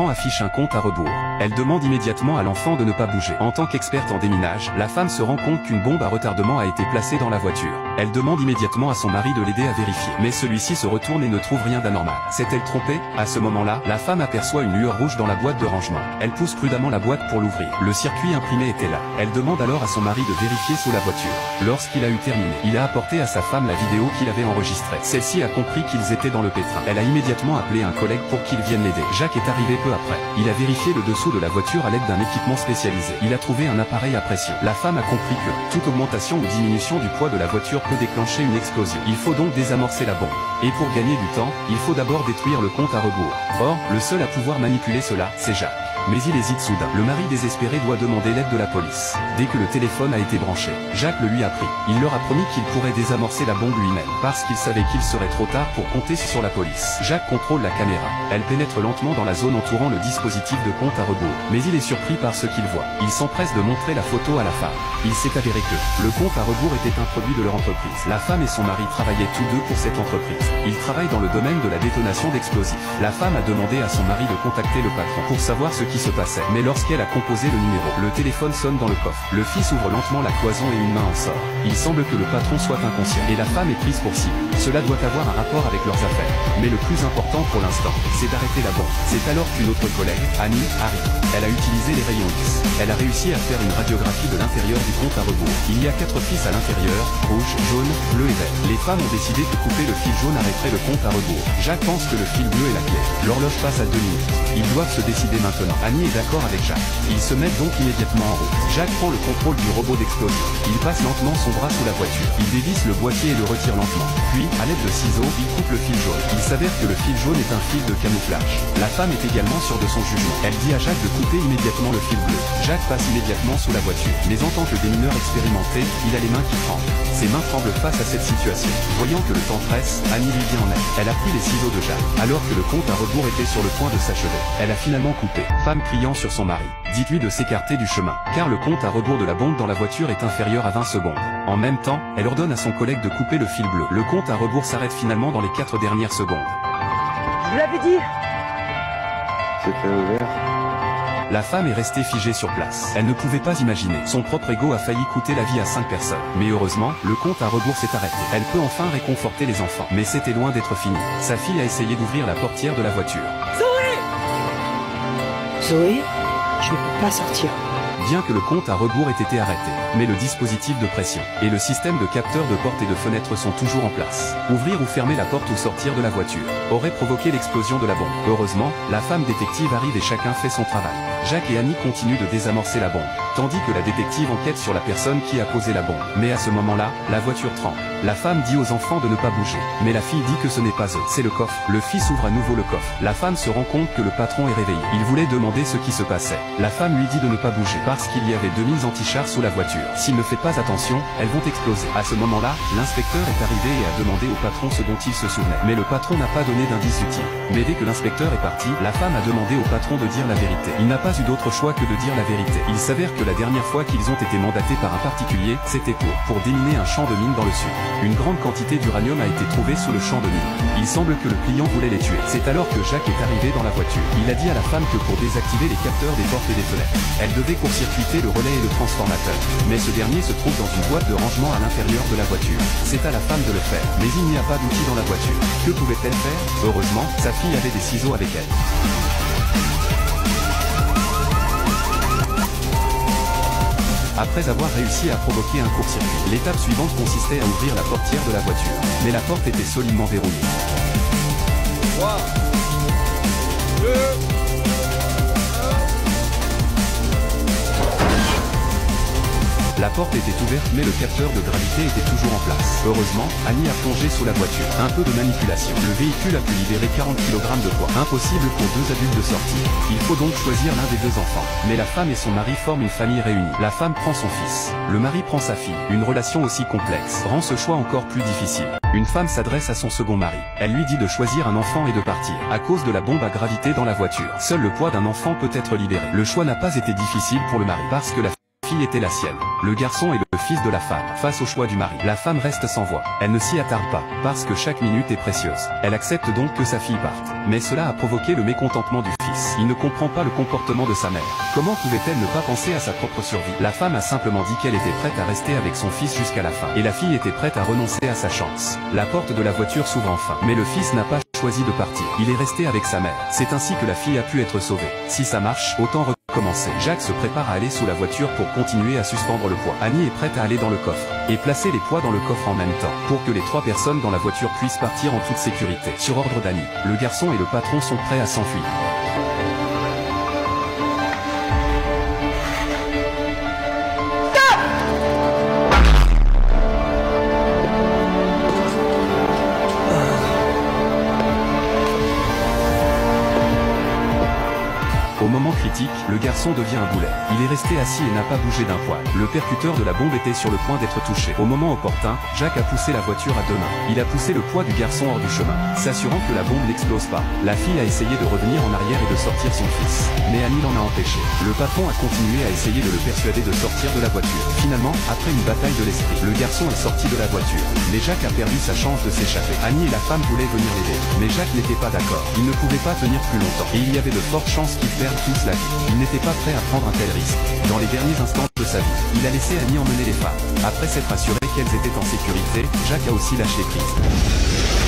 l'écran affiche un compte à rebours. Elle demande immédiatement à l'enfant de ne pas bouger. En tant qu'experte en déminage, la femme se rend compte qu'une bombe à retardement a été placée dans la voiture. Elle demande immédiatement à son mari de l'aider à vérifier. Mais celui-ci se retourne et ne trouve rien d'anormal. S'est-elle trompée? À ce moment-là, la femme aperçoit une lueur rouge dans la boîte de rangement. Elle pousse prudemment la boîte pour l'ouvrir. Le circuit imprimé était là. Elle demande alors à son mari de vérifier sous la voiture. Lorsqu'il a eu terminé, il a apporté à sa femme la vidéo qu'il avait enregistrée. Celle-ci a compris qu'ils étaient dans le pétrin. Elle a immédiatement appelé un collègue pour qu'il vienne l'aider. Jacques est arrivé peu après. Il a vérifié le dessous de la voiture à l'aide d'un équipement spécialisé. Il a trouvé un appareil à pression. La femme a compris que toute augmentation ou diminution du poids de la voiture peut déclencher une explosion. Il faut donc désamorcer la bombe. Et pour gagner du temps, il faut d'abord détruire le compte à rebours. Or, le seul à pouvoir manipuler cela, c'est Jacques. Mais il hésite soudain. Le mari désespéré doit demander l'aide de la police. Dès que le téléphone a été branché, Jacques le lui a pris. Il leur a promis qu'il pourrait désamorcer la bombe lui-même, parce qu'il savait qu'il serait trop tard pour compter sur la police. Jacques contrôle la caméra. Elle pénètre lentement dans la zone entourant le dispositif de compte à rebours. Mais il est surpris par ce qu'il voit. Il s'empresse de montrer la photo à la femme. Il s'est avéré que le compte à rebours était un produit de leur entreprise. La femme et son mari travaillaient tous deux pour cette entreprise. Ils travaillent dans le domaine de la détonation d'explosifs. La femme a demandé à son mari de contacter le patron pour savoir ce qui se passait. Mais lorsqu'elle a composé le numéro, le téléphone sonne dans le coffre. Le fils ouvre lentement la cloison et une main en sort. Il semble que le patron soit inconscient et la femme est prise pour cible. Cela doit avoir un rapport avec leurs affaires. Mais le plus important pour l'instant, c'est d'arrêter la bombe. C'est alors qu'une autre collègue, Annie, arrive. Elle a utilisé les rayons X. Elle a réussi à faire une radiographie de l'intérieur du compte à rebours. Il y a 4 fils à l'intérieur, rouge, jaune, bleu et vert. Les femmes ont décidé que couper le fil jaune arrêterait le compte à rebours. Jacques pense que le fil bleu est la clé. L'horloge passe à 2 minutes. Ils doivent se décider maintenant. Annie est d'accord avec Jacques. Ils se mettent donc immédiatement en route. Jacques prend le contrôle du robot d'explosion. Il passe lentement son bras sous la voiture. Il dévisse le boîtier et le retire lentement. Puis, à l'aide de ciseaux, il coupe le fil jaune. Il s'avère que le fil jaune est un fil de camouflage. La femme est également sûre de son jugement. Elle dit à Jacques de couper immédiatement le fil bleu. Jacques passe immédiatement sous la voiture. Mais en tant que démineur expérimenté, il a les mains qui tremblent. Ses mains tremblent face à cette situation. Voyant que le temps presse, Annie lui vient en aide. Elle a pris les ciseaux de Jacques. Alors que le compte à rebours était sur le point de s'achever, elle a finalement coupé. Femme criant sur son mari. Dites-lui de s'écarter du chemin, car le compte à rebours de la bombe dans la voiture est inférieur à 20 secondes. En même temps, elle ordonne à son collègue de couper le fil bleu. Le compte à rebours s'arrête finalement dans les 4 dernières secondes. Je vous l'avais dit. C'était ouvert. La femme est restée figée sur place. Elle ne pouvait pas imaginer. Son propre ego a failli coûter la vie à 5 personnes. Mais heureusement, le compte à rebours s'est arrêté. Elle peut enfin réconforter les enfants. Mais c'était loin d'être fini. Sa fille a essayé d'ouvrir la portière de la voiture. Zoé, je ne peux pas sortir. Bien que le compte à rebours ait été arrêté, mais le dispositif de pression et le système de capteurs de porte et de fenêtre sont toujours en place. Ouvrir ou fermer la porte ou sortir de la voiture aurait provoqué l'explosion de la bombe. Heureusement, la femme détective arrive et chacun fait son travail. Jacques et Annie continuent de désamorcer la bombe, tandis que la détective enquête sur la personne qui a posé la bombe. Mais à ce moment-là, la voiture tremble. La femme dit aux enfants de ne pas bouger, mais la fille dit que ce n'est pas eux, c'est le coffre. Le fils ouvre à nouveau le coffre. La femme se rend compte que le patron est réveillé. Il voulait demander ce qui se passait. La femme lui dit de ne pas bouger, parce qu'il y avait 2000 antichars sous la voiture. S'il ne fait pas attention, elles vont exploser. À ce moment-là, l'inspecteur est arrivé et a demandé au patron ce dont il se souvenait. Mais le patron n'a pas donné d'indice utile. Mais dès que l'inspecteur est parti, la femme a demandé au patron de dire la vérité. Il n'a pas eu d'autre choix que de dire la vérité. Il s'avère que la dernière fois qu'ils ont été mandatés par un particulier, c'était pour déminer un champ de mines dans le sud. Une grande quantité d'uranium a été trouvée sous le champ de mines. Il semble que le client voulait les tuer. C'est alors que Jacques est arrivé dans la voiture. Il a dit à la femme que pour désactiver les capteurs des portes et des fenêtres, elle devait court-circuiter le relais et le transformateur. Mais ce dernier se trouve dans une boîte de rangement à l'intérieur de la voiture. C'est à la femme de le faire. Mais il n'y a pas d'outil dans la voiture. Que pouvait-elle faire? Heureusement, sa fille avait des ciseaux avec elle. Après avoir réussi à provoquer un court-circuit, l'étape suivante consistait à ouvrir la portière de la voiture. Mais la porte était solidement verrouillée. 3, 2, La porte était ouverte mais le capteur de gravité était toujours en place. Heureusement, Annie a plongé sous la voiture. Un peu de manipulation. Le véhicule a pu libérer 40 kg de poids. Impossible pour 2 adultes de sortir. Il faut donc choisir l'un des 2 enfants. Mais la femme et son mari forment une famille réunie. La femme prend son fils. Le mari prend sa fille. Une relation aussi complexe rend ce choix encore plus difficile. Une femme s'adresse à son second mari. Elle lui dit de choisir un enfant et de partir. À cause de la bombe à gravité dans la voiture, seul le poids d'un enfant peut être libéré. Le choix n'a pas été difficile pour le mari parce que la fille était la sienne. Le garçon est le fils de la femme. Face au choix du mari, la femme reste sans voix. Elle ne s'y attarde pas, parce que chaque minute est précieuse. Elle accepte donc que sa fille parte. Mais cela a provoqué le mécontentement du fils. fils. Il ne comprend pas le comportement de sa mère. Comment pouvait-elle ne pas penser à sa propre survie? La femme a simplement dit qu'elle était prête à rester avec son fils jusqu'à la fin. Et la fille était prête à renoncer à sa chance. La porte de la voiture s'ouvre enfin. Mais le fils n'a pas choisi de partir. Il est resté avec sa mère. C'est ainsi que la fille a pu être sauvée. Si ça marche, autant recommencer. Jacques se prépare à aller sous la voiture pour continuer à suspendre le poids. Annie est prête à aller dans le coffre et placer les poids dans le coffre en même temps pour que les 3 personnes dans la voiture puissent partir en toute sécurité. Sur ordre d'Annie, le garçon et le patron sont prêts à s'enfuir. Au moment critique, le garçon devient un boulet. Il est resté assis et n'a pas bougé d'un poil. Le percuteur de la bombe était sur le point d'être touché. Au moment opportun, Jacques a poussé la voiture à 2 mains. Il a poussé le poids du garçon hors du chemin, s'assurant que la bombe n'explose pas. La fille a essayé de revenir en arrière et de sortir son fils. Mais Annie l'en a empêché. Le patron a continué à essayer de le persuader de sortir de la voiture. Finalement, après une bataille de l'esprit, le garçon est sorti de la voiture. Mais Jacques a perdu sa chance de s'échapper. Annie et la femme voulaient venir l'aider. Mais Jacques n'était pas d'accord. Il ne pouvait pas tenir plus longtemps. Et il y avait de fortes chances qu'il perde tous la vie. Il n'était pas prêt à prendre un tel risque. Dans les derniers instants de sa vie, il a laissé Annie emmener les femmes. Après s'être assuré qu'elles étaient en sécurité, Jacques a aussi lâché prise.